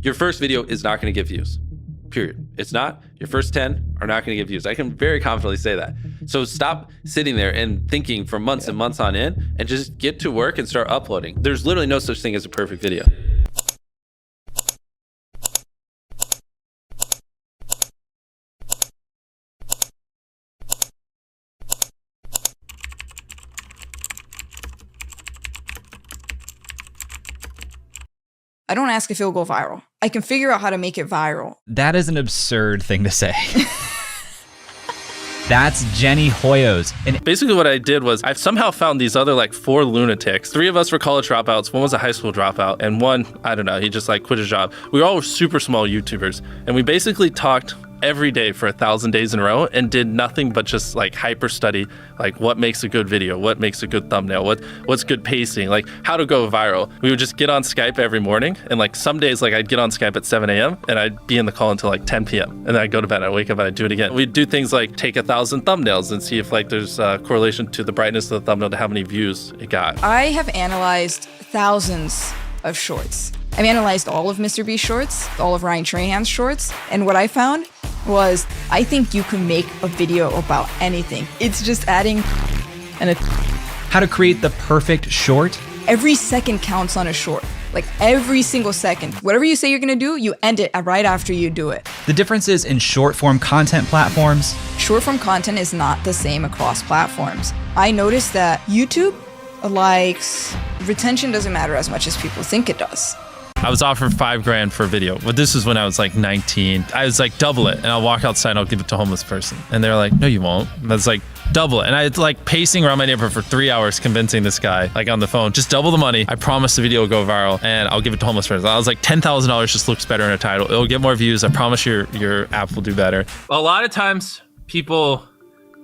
Your first video is not going to get views. Period. It's not. Your first 10 are not going to get views. I can very confidently say that. So stop sitting there and thinking for months and months on end and just get to work and start uploading. There's literally no such thing as a perfect video. I don't ask if it'll go viral. I can figure out how to make it viral. That is an absurd thing to say. That's Jenny Hoyos. And basically what I did was I somehow found these other like 4 lunatics. 3 of us were college dropouts. 1 was a high school dropout. And 1, I don't know, he just like quit his job. We all were super small YouTubers. And we basically talked every day for 1,000 days in a row and did nothing but just like hyper study like what makes a good video, what makes a good thumbnail, what's good pacing, like how to go viral. We would just get on Skype every morning, and like some days like I'd get on Skype at 7 a.m. and I'd be in the call until like 10 p.m. and then I'd go to bed, I'd wake up and I'd do it again. We'd do things like take 1,000 thumbnails and see if like there's a correlation to the brightness of the thumbnail to how many views it got. I have analyzed thousands of shorts. I've analyzed all of MrBeast shorts, all of Ryan Trahan's shorts, and what I found was I think you can make a video about anything. It's just adding how to create the perfect short. Every second counts on a short. Like every single second. Whatever you say you're gonna do, you end it right after you do it. The differences in short form content platforms. Short form content is not the same across platforms. I noticed that YouTube likes retention doesn't matter as much as people think it does. I was offered $5,000 for a video, but this was when I was like 19. I was like, double it, and I'll walk outside and I'll give it to a homeless person. And they're like, no, you won't. And I was like, double it. And I was like pacing around my neighborhood for 3 hours, convincing this guy, like on the phone, just double the money. I promise the video will go viral, and I'll give it to a homeless person. I was like, $10,000 just looks better in a title. It'll get more views. I promise your app will do better. A lot of times, people,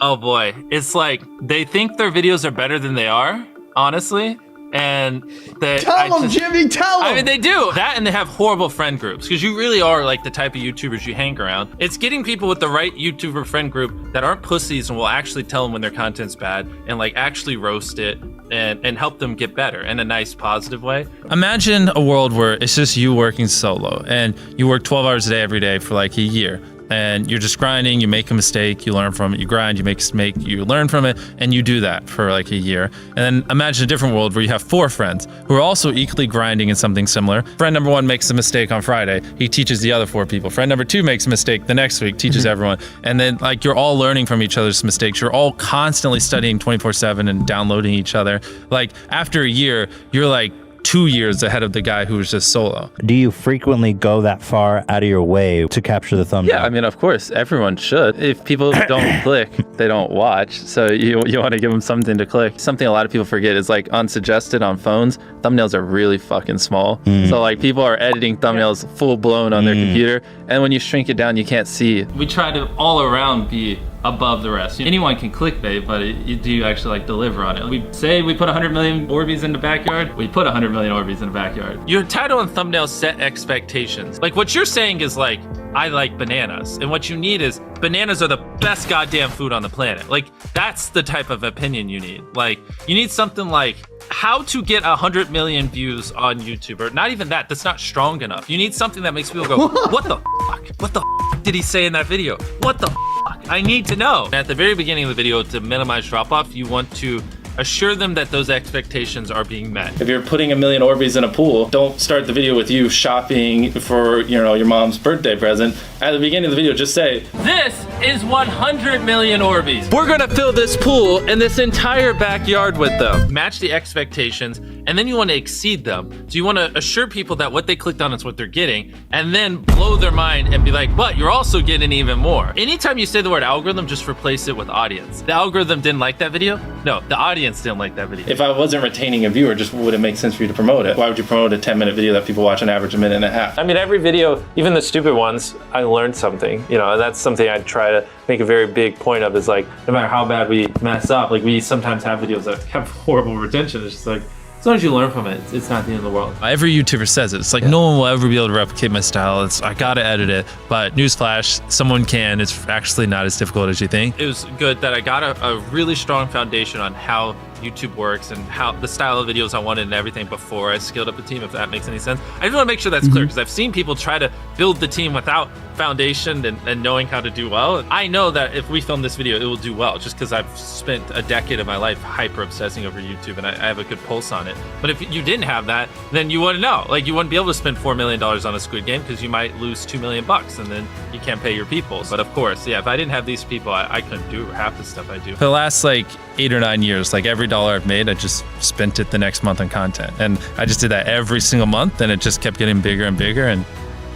oh boy, it's like they think their videos are better than they are, honestly. And tell them, Jimmy, tell them. I mean, they do that, and they have horrible friend groups because you really are like the type of YouTubers you hang around. It's getting people with the right YouTuber friend group that aren't pussies and will actually tell them when their content's bad and like actually roast it and help them get better in a nice, positive way. Imagine a world where it's just you working solo and you work 12 hours a day every day for like a year. And you're just grinding, you make a mistake, you learn from it, you grind, you make a mistake, you learn from it, and you do that for like a year. And then imagine a different world where you have 4 friends who are also equally grinding in something similar. Friend number 1 makes a mistake on Friday, he teaches the other 4 people. Friend number 2 makes a mistake the next week, teaches everyone. And then like you're all learning from each other's mistakes. You're all constantly studying 24/7 and downloading each other. Like after a year, you're like 2 years ahead of the guy who was just solo. Do you frequently go that far out of your way to capture the thumbnail? Yeah, I mean, of course, everyone should. If people don't click, they don't watch. So you want to give them something to click. Something a lot of people forget is like unsuggested on phones, thumbnails are really fucking small. So like people are editing thumbnails full blown on their computer. And when you shrink it down, you can't see. We try to all around be above the rest. Anyone can clickbait, but do you actually like deliver on it? We say we put 100 million Orbeez in the backyard, we put 100 million Orbeez in the backyard. Your title and thumbnail set expectations. Like what you're saying is like, I like bananas. And what you need is bananas are the best goddamn food on the planet. Like that's the type of opinion you need. Like you need something like how to get 100 million views on YouTube, or not even that, that's not strong enough. You need something that makes people go, what the fuck? What the fuck did he say in that video? What the fuck? I need to know. At the very beginning of the video, to minimize drop-off, you want to assure them that those expectations are being met. If you're putting 1 million Orbeez in a pool, don't start the video with you shopping for, you know, your mom's birthday present. At the beginning of the video, just say, this is 100 million Orbeez. We're gonna fill this pool and this entire backyard with them. Match the expectations, and then you want to exceed them. So you want to assure people that what they clicked on is what they're getting, and then blow their mind and be like, but you're also getting even more. Anytime you say the word algorithm, just replace it with audience. The algorithm didn't like that video? No, the audience didn't like that video. If I wasn't retaining a viewer, just would it make sense for you to promote it? Why would you promote a 10-minute video that people watch on average a minute and a half? I mean, every video, even the stupid ones, I learned something, you know, and that's something I try to make a very big point of, is like, no matter how bad we mess up, like we sometimes have videos that have horrible retention. It's just like, as long as you learn from it, it's not the end of the world. Every YouTuber says it. It's like, no one will ever be able to replicate my style. I gotta edit it. But newsflash, someone can. It's actually not as difficult as you think. It was good that I got a really strong foundation on how YouTube works and how the style of videos I wanted and everything before I scaled up the team, if that makes any sense. I just want to make sure that's clear, because I've seen people try to build the team without foundation and knowing how to do well. I know that if we film this video, it will do well, just because I've spent a decade of my life hyper obsessing over YouTube and I have a good pulse on it. But if you didn't have that, then you wouldn't know. Like, you wouldn't be able to spend $4 million on a Squid Game, because you might lose $2 million and then you can't pay your people. But of course, yeah, if I didn't have these people, I couldn't do half the stuff I do. For the last like 8 or 9 years, like every dollar I've made, I just spent it the next month on content. And I just did that every single month, and it just kept getting bigger and bigger, and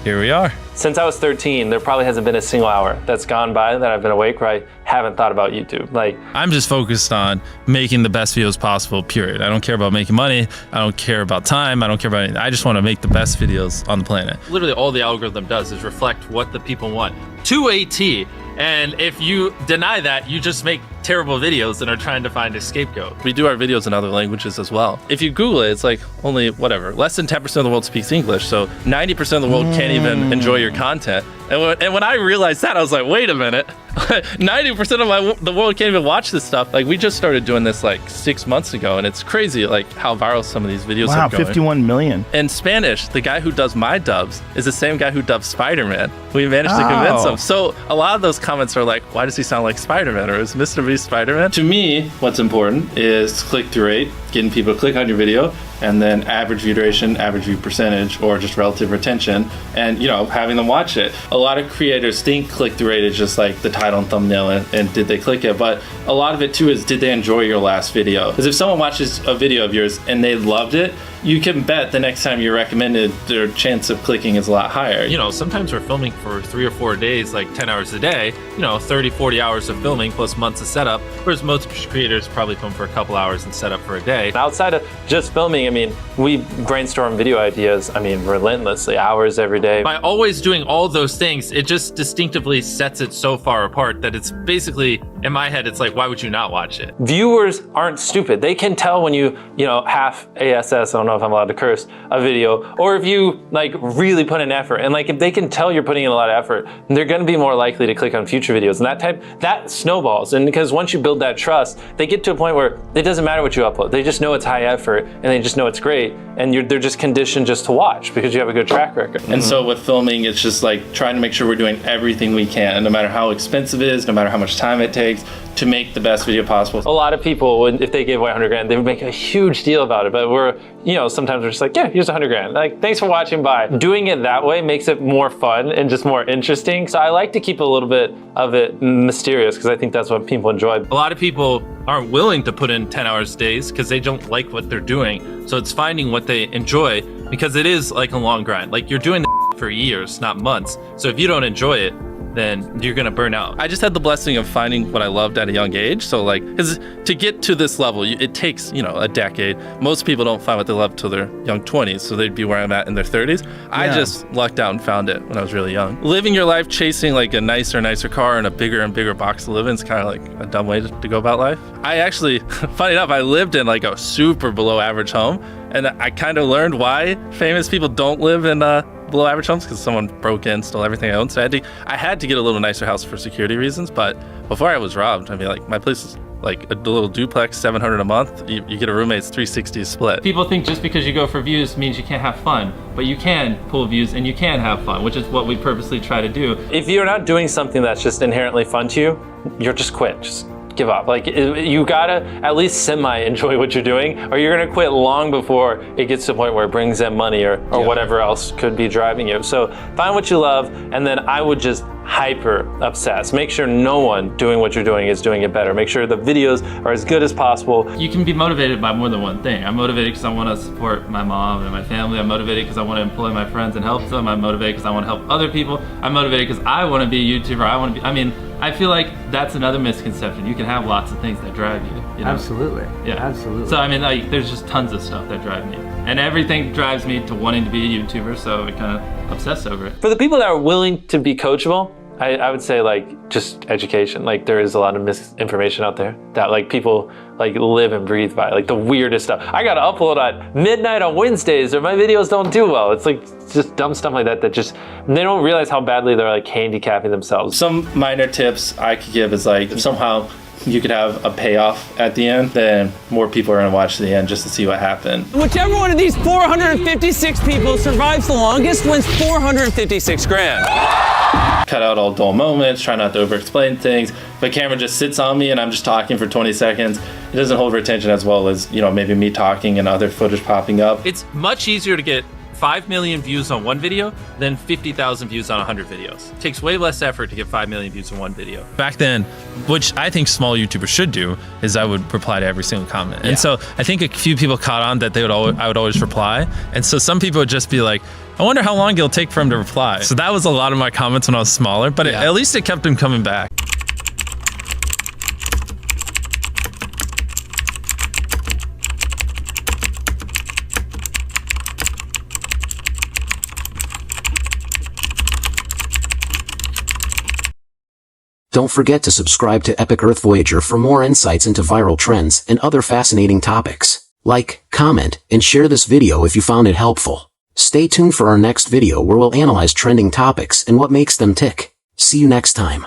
here we are. Since I was 13, there probably hasn't been a single hour that's gone by that I've been awake where I haven't thought about YouTube. Like, I'm just focused on making the best videos possible, period. I don't care about making money. I don't care about time. I don't care about anything. I just want to make the best videos on the planet. Literally all the algorithm does is reflect what the people want to a T. And if you deny that, you just make terrible videos and are trying to find a scapegoat. We do our videos in other languages as well. If you Google it, it's like only less than 10% of the world speaks English. So 90% of the world can't even enjoy your content. And when I realized that, I was like, wait a minute, 90% of the world can't even watch this stuff. Like, we just started doing this like 6 months ago, and it's crazy like how viral some of these videos are going. 51 million. In Spanish, the guy who does my dubs is the same guy who dubs Spider-Man. We managed to convince him. So a lot of those comments are like, why does he sound like Spider-Man? Or is MrBeast Spider-Man? To me, what's important is click-through rate, getting people to click on your video, and then average view duration, average view percentage, or just relative retention, and having them watch it. A lot of creators think click-through rate is just like the title and thumbnail and did they click it, but a lot of it too is, did they enjoy your last video? Because if someone watches a video of yours and they loved it, you can bet the next time you're recommended, their chance of clicking is a lot higher. Sometimes we're filming for 3 or 4 days, like 10 hours a day, 30, 40 hours of filming plus months of setup, whereas most creators probably film for a couple hours and set up for a day. outside of just filming, we brainstorm video ideas, relentlessly, hours every day. By always doing all those things, it just distinctively sets it so far apart that it's basically, in my head, it's like, why would you not watch it? Viewers aren't stupid. They can tell when you half ASS, I don't know if I'm allowed to curse, a video, or if you really put in effort. And if they can tell you're putting in a lot of effort, they're gonna be more likely to click on future videos. And that snowballs. And because once you build that trust, they get to a point where it doesn't matter what you upload. They just know it's high effort and they just know it's great. And they're just conditioned just to watch because you have a good track record. And so with filming, it's just trying to make sure we're doing everything we can, no matter how expensive it is, no matter how much time it takes, to make the best video possible. A lot of people, if they gave away 100 grand, they would make a huge deal about it. But sometimes we're just like, yeah, here's 100 grand. Thanks for watching, bye. Doing it that way makes it more fun and just more interesting. So I like to keep a little bit of it mysterious because I think that's what people enjoy. A lot of people aren't willing to put in 10 hours days because they don't like what they're doing. So it's finding what they enjoy, because it is like a long grind. You're doing the for years, not months. So if you don't enjoy it, then you're gonna burn out. I just had the blessing of finding what I loved at a young age. So because to get to this level, it takes, a decade. Most people don't find what they love till their young 20s, so they'd be where I'm at in their 30s. Yeah. I just lucked out and found it when I was really young. Living your life chasing a nicer car and a bigger and bigger box to live in is kind of a dumb way to go about life. I actually, funny enough, I lived in a super below average home, and I kind of learned why famous people don't live in below average homes, because someone broke in, stole everything I owned. So I had to get a little nicer house for security reasons. But before I was robbed, my place is a little duplex, $700 a month. You get a roommate's $360 split. People think just because you go for views means you can't have fun, but you can pull views and you can have fun, which is what we purposely try to do. If you're not doing something that's just inherently fun to you, you're just quit. Just give up. You gotta at least semi-enjoy what you're doing, or you're gonna quit long before it gets to the point where it brings in money or whatever else could be driving you. So find what you love, and then I would just hyper obsess. Make sure no one doing what you're doing is doing it better. Make sure the videos are as good as possible. You can be motivated by more than one thing. I'm motivated because I want to support my mom and my family. I'm motivated because I want to employ my friends and help them. I'm motivated because I want to help other people. I'm motivated because I want to be a YouTuber. I feel like that's another misconception. You can have lots of things that drive you. Absolutely. Yeah. Absolutely. So there's just tons of stuff that drive me. And everything drives me to wanting to be a YouTuber, so I kind of obsess over it. For the people that are willing to be coachable, I would say just education. There is a lot of misinformation out there that people live and breathe by, the weirdest stuff. I gotta upload at midnight on Wednesdays or my videos don't do well. It's just dumb stuff like that just, they don't realize how badly they're handicapping themselves. Some minor tips I could give is if somehow you could have a payoff at the end, then more people are gonna watch to the end just to see what happened. Whichever one of these 456 people survives the longest wins 456 grand. Cut out all dull moments, try not to over-explain things. If a camera just sits on me and I'm just talking for 20 seconds, it doesn't hold retention as well as, you know, maybe me talking and other footage popping up. It's much easier to get 5 million views on one video than 50,000 views on 100 videos. It takes way less effort to get 5 million views on one video. Back then, which I think small YouTubers should do, is I would reply to every single comment. And so I think a few people caught on that I would always reply. And so some people would just be like, I wonder how long it'll take for him to reply. So that was a lot of my comments when I was smaller, but at least it kept him coming back. Don't forget to subscribe to Epic Earth-Voyager for more insights into viral trends and other fascinating topics. Like, comment, and share this video if you found it helpful. Stay tuned for our next video where we'll analyze trending topics and what makes them tick. See you next time.